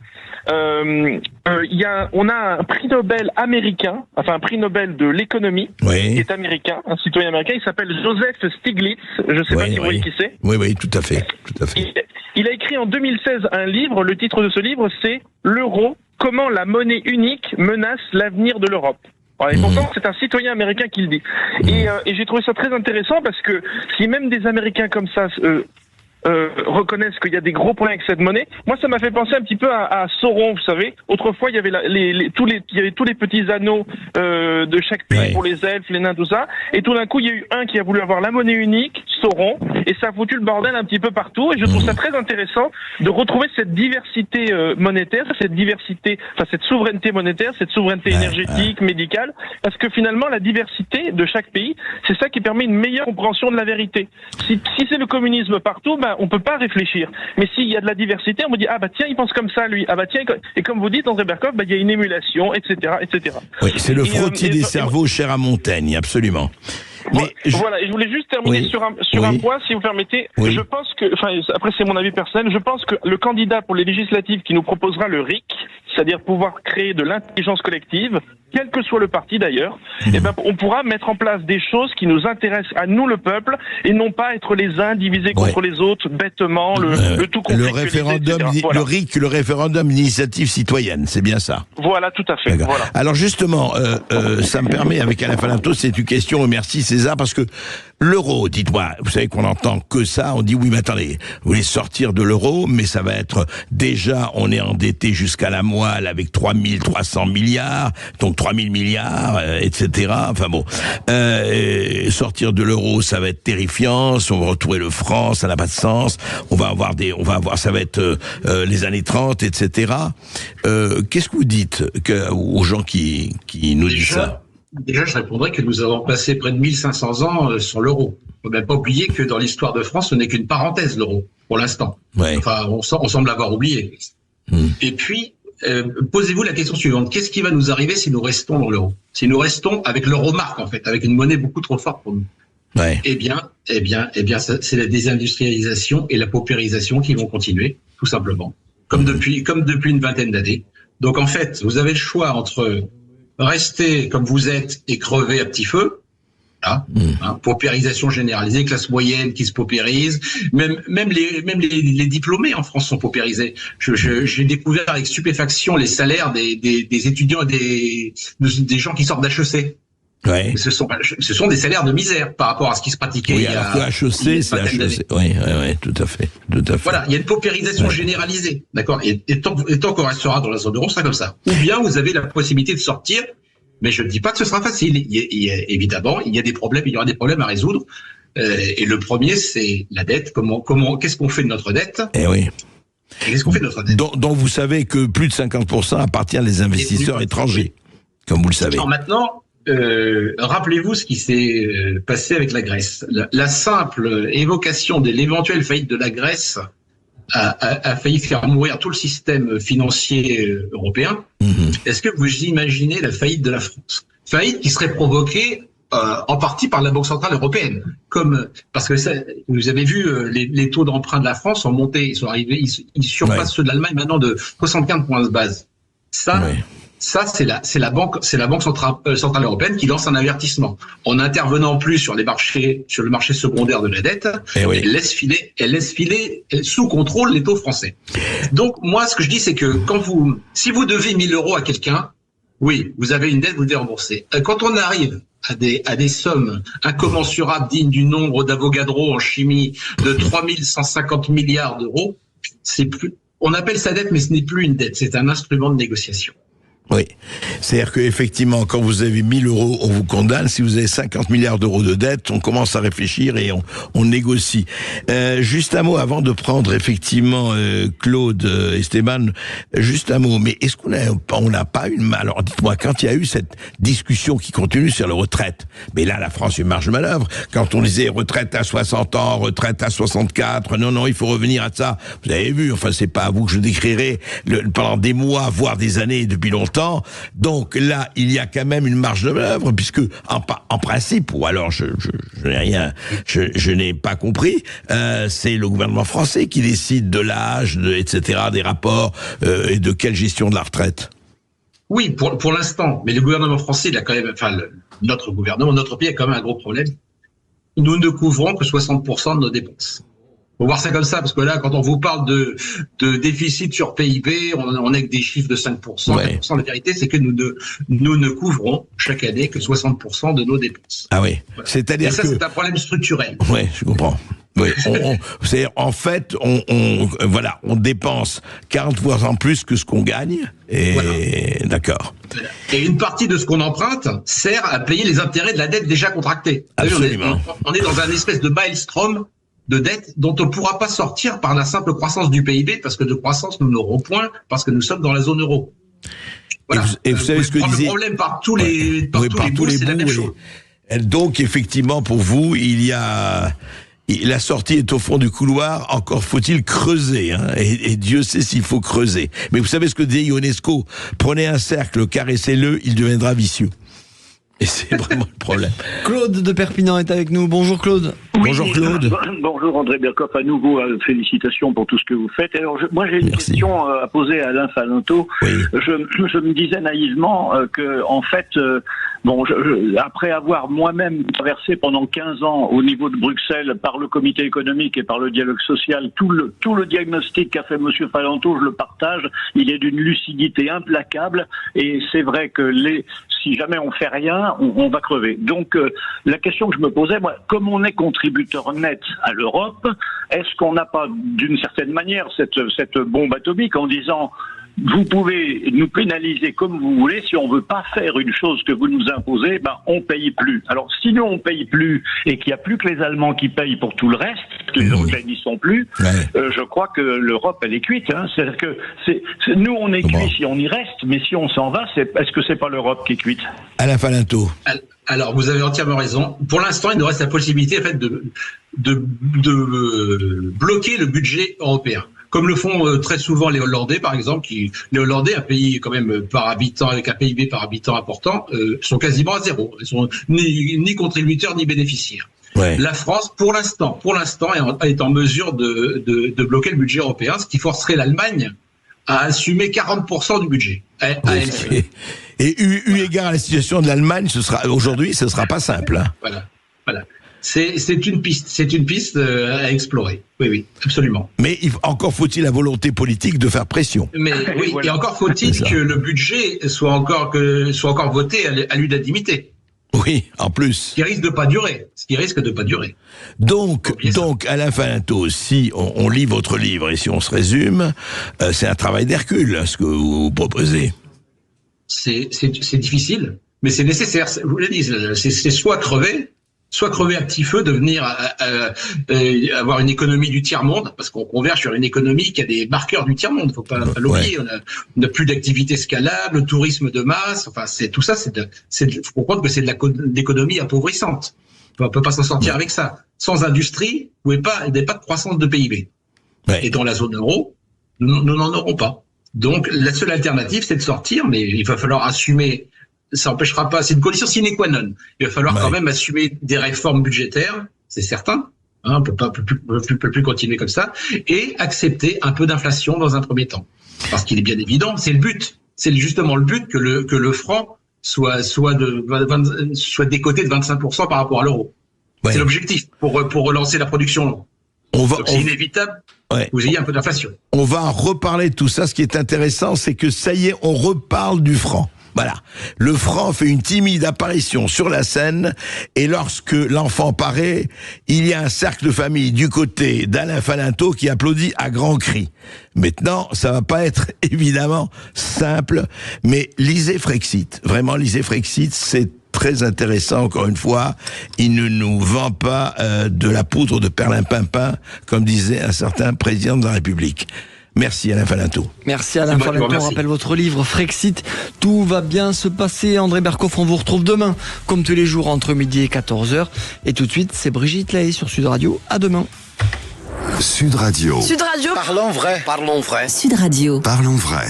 On a un prix Nobel américain, enfin un prix Nobel de l'économie, qui est américain, un citoyen américain. Il s'appelle Joseph Stiglitz. Je sais pas si vous voyez qui c'est. Oui, tout à fait. Il a écrit en 2016 un livre. Le titre de ce livre, c'est L'euro, comment la monnaie unique menace l'avenir de l'Europe. Et pourtant, c'est un citoyen américain qui le dit. Et j'ai trouvé ça très intéressant parce que si même des Américains comme ça reconnaissent qu'il y a des gros problèmes avec cette monnaie. Moi, ça m'a fait penser un petit peu à Sauron, vous savez. Autrefois, il y avait tous les petits anneaux de chaque pays pour les elfes, les nains, tout ça. Et tout d'un coup, il y a eu un qui a voulu avoir la monnaie unique, Sauron, et ça a foutu le bordel un petit peu partout. Et je trouve ça très intéressant de retrouver cette diversité monétaire, cette souveraineté monétaire, cette souveraineté énergétique, médicale, parce que finalement, la diversité de chaque pays, c'est ça qui permet une meilleure compréhension de la vérité. Si c'est le communisme partout, on peut pas réfléchir. Mais s'il y a de la diversité, on me dit tiens, il pense comme ça lui. Tiens, et comme vous dites, André Berkoff, il y a une émulation, etc., etc. Oui, c'est le frottis des cerveaux cher à Montaigne, absolument. Mais voilà, et je voulais juste terminer sur un point, si vous permettez. Je pense que, après c'est mon avis personnel, je pense que le candidat pour les législatives qui nous proposera le RIC, c'est-à-dire pouvoir créer de l'intelligence collective, quel que soit le parti d'ailleurs, on pourra mettre en place des choses qui nous intéressent à nous, le peuple, et non pas être les uns divisés contre les autres, bêtement, le tout compris. Le référendum, le RIC, le référendum d'initiative citoyenne, c'est bien ça. Voilà, tout à fait. Voilà. Alors justement, ça me permet, avec Alain Falinto, c'est une question, merci César, parce que l'euro, dites-moi, vous savez qu'on entend que ça, on dit oui, mais attendez, vous voulez sortir de l'euro, mais ça va être, déjà, on est endetté jusqu'à la moelle avec 3300 milliards, donc 3000 milliards, etc. Enfin bon, sortir de l'euro, ça va être terrifiant, si on va retrouver le franc, ça n'a pas de sens, on va avoir, ça va être les années 30, etc. Qu'est-ce que vous dites aux gens qui nous disent ça? Déjà, je répondrais que nous avons passé près de 1500 ans sur l'euro. Il ne faut même pas oublier que dans l'histoire de France, ce n'est qu'une parenthèse, l'euro, pour l'instant. Enfin, on semble l'avoir oublié. Et puis, posez-vous la question suivante. Qu'est-ce qui va nous arriver si nous restons dans l'euro? Si nous restons avec l'euro-marque, en fait, avec une monnaie beaucoup trop forte pour nous. Eh bien, c'est la désindustrialisation et la paupérisation qui vont continuer, tout simplement. Comme depuis une vingtaine d'années. Donc, en fait, vous avez le choix entre rester comme vous êtes et crever à petit feu, paupérisation généralisée, classe moyenne qui se paupérise, même les diplômés en France sont paupérisés. J'ai découvert avec stupéfaction les salaires des étudiants et des gens qui sortent d'HEC. Ce sont des salaires de misère par rapport à ce qui se pratiquait il y a... alors que HEC, c'est HEC. Oui, tout à fait. Voilà, il y a une paupérisation généralisée, d'accord. Et tant qu'on restera dans la zone euro, c'est comme ça. Ou bien vous avez la possibilité de sortir, mais je ne dis pas que ce sera facile. Évidemment, il y aura des problèmes à résoudre. Et le premier, c'est la dette. Qu'est-ce qu'on fait de notre dette? Qu'est-ce qu'on fait de notre dette? dont vous savez que plus de 50% appartient à des investisseurs étrangers, comme vous le savez. Alors maintenant, rappelez-vous ce qui s'est passé avec la Grèce. La simple évocation de l'éventuelle faillite de la Grèce a failli faire mourir tout le système financier européen. Est-ce que vous imaginez la faillite de la France? Faillite qui serait provoquée en partie par la Banque Centrale Européenne. Parce que vous avez vu, les taux d'emprunt de la France ont monté, ils sont arrivés, ils surpassent ceux de l'Allemagne maintenant de 75 points de base. Ça, c'est la Banque Centrale Européenne qui lance un avertissement. En n'intervenant plus sur le marché secondaire de la dette, elle laisse filer sous contrôle les taux français. Donc, moi, ce que je dis, c'est que si vous devez 1000 euros à quelqu'un, oui, vous avez une dette, vous devez rembourser. Quand on arrive à des sommes incommensurables dignes du nombre d'Avogadro en chimie de 3150 milliards d'euros, on appelle ça dette, mais ce n'est plus une dette, c'est un instrument de négociation. Oui, c'est-à-dire qu'effectivement, quand vous avez 1000 euros, on vous condamne. Si vous avez 50 milliards d'euros de dette, on commence à réfléchir et on négocie. Juste un mot avant de prendre effectivement Claude Esteban. Juste un mot. Mais est-ce on n'a pas une... Alors dites-moi, quand il y a eu cette discussion qui continue sur la retraite, mais là la France a une marge de manœuvre. Quand on disait retraite à 60 ans, retraite à 64, non, il faut revenir à ça. Vous avez vu, enfin c'est pas à vous que je décrirai pendant des mois, voire des années, depuis longtemps. Donc là, il y a quand même une marge de manœuvre, puisque en principe, ou alors je n'ai pas compris, c'est le gouvernement français qui décide de l'âge, etc., des rapports et de quelle gestion de la retraite. Oui, pour l'instant, mais le gouvernement français, il a quand même, notre gouvernement, notre pays a quand même un gros problème. Nous ne couvrons que 60% de nos dépenses. Faut voir ça comme ça, parce que là, quand on vous parle de déficit sur PIB, on est avec des chiffres de 5%. Ouais. 5%. La vérité, c'est que nous ne couvrons chaque année que 60% de nos dépenses. Ah oui. Voilà. C'est-à-dire Et ça, que... c'est un problème structurel. Oui, je comprends. Oui, c'est en fait, on dépense 40% plus que ce qu'on gagne, et voilà. D'accord. Et une partie de ce qu'on emprunte sert à payer les intérêts de la dette déjà contractée. Absolument. On est dans un espèce de maelstrom de dette dont on ne pourra pas sortir par la simple croissance du PIB, parce que de croissance, nous n'aurons point, parce que nous sommes dans la zone euro. Voilà. Et vous savez ce que disait... Le problème par tous les bouts, c'est la même chose. Donc, effectivement, pour vous, la sortie est au fond du couloir, encore faut-il creuser, hein, et Dieu sait s'il faut creuser. Mais vous savez ce que dit Ionesco? Prenez un cercle, caressez-le, il deviendra vicieux. Et c'est vraiment le problème. Claude de Perpignan est avec nous. Bonjour Claude. Oui, bonjour Claude. Bonjour André Berkoff, à nouveau félicitations pour tout ce que vous faites. Alors moi j'ai une question à poser à Alain Falinto. Oui. Je me disais naïvement que en fait, après avoir moi-même traversé pendant 15 ans au niveau de Bruxelles par le comité économique et par le dialogue social, tout le diagnostic qu'a fait Monsieur Falinto, je le partage. Il est d'une lucidité implacable et c'est vrai que si jamais on fait rien, on va crever. Donc, la question que je me posais, moi, comme on est contributeur net à l'Europe, est-ce qu'on n'a pas, d'une certaine manière, cette bombe atomique en disant vous pouvez nous pénaliser comme vous voulez, si on veut pas faire une chose que vous nous imposez, on paye plus. Alors, si nous on paye plus et qu'il n'y a plus que les Allemands qui payent pour tout le reste, que les Européens n'y sont plus, je crois que l'Europe elle est cuite. Hein. C'est-à-dire que nous on est cuits si on y reste, mais si on s'en va, est-ce que c'est pas l'Europe qui est cuite? Alain Falinto. Alors, vous avez entièrement raison. Pour l'instant, il nous reste la possibilité en fait de bloquer le budget européen. Comme le font très souvent les Hollandais, par exemple, les Hollandais, un pays quand même par habitant, avec un PIB par habitant important, sont quasiment à zéro. Ils sont ni contributeurs ni bénéficiaires. Ouais. La France, pour l'instant, est en mesure de bloquer le budget européen, ce qui forcerait l'Allemagne à assumer 40% du budget. Et eu égard à la situation de l'Allemagne, aujourd'hui, ce sera pas simple. Hein. Voilà. C'est une piste à explorer. Oui, absolument. Mais encore faut-il la volonté politique de faire pression. Mais oui, et encore faut-il que le budget soit encore voté à l'unanimité. Oui, en plus. Ce qui risque de pas durer. Donc, Alain Falinto, si on lit votre livre et si on se résume, c'est un travail d'Hercule, ce que vous proposez. C'est difficile, mais c'est nécessaire. Vous l'avez dit, c'est soit crever à petit feu, devenir avoir une économie du tiers-monde, parce qu'on converge sur une économie qui a des marqueurs du tiers-monde, faut pas l'oublier. On n'a plus d'activité scalable, le tourisme de masse, enfin tout ça, faut comprendre que c'est de l'économie appauvrissante. On peut pas s'en sortir avec ça. Sans industrie, vous n'avez pas de croissance de PIB. Ouais. Et dans la zone euro, nous n'en aurons pas. Donc la seule alternative, c'est de sortir, mais il va falloir assumer. Ça n'empêchera pas, c'est une condition sine qua non. Il va falloir quand même assumer des réformes budgétaires, c'est certain. On peut plus continuer comme ça, et accepter un peu d'inflation dans un premier temps, parce qu'il est bien évident, c'est le but. C'est justement le but que le franc soit décoté de 25% par rapport à l'euro. Ouais. C'est l'objectif pour relancer la production. C'est inévitable. Ouais. Vous ayez un peu d'inflation. On va en reparler de tout ça. Ce qui est intéressant, c'est que ça y est, on reparle du franc. Voilà. Le franc fait une timide apparition sur la scène, et lorsque l'enfant paraît, il y a un cercle de famille du côté d'Alain Falinto qui applaudit à grands cris. Maintenant, ça va pas être évidemment simple, mais lisez Frexit. Vraiment, lisez Frexit, c'est très intéressant, encore une fois. Il ne nous vend pas de la poudre de perlimpinpin, comme disait un certain président de la République. Merci Alain Falinto. Merci Alain Falinto. On rappelle votre livre Frexit. Tout va bien se passer. André Berkoff, on vous retrouve demain, comme tous les jours, entre midi et 14h. Et tout de suite, c'est Brigitte Lahaye sur Sud Radio. À demain. Sud Radio. Sud Radio. Parlons vrai. Sud Radio. Parlons vrai.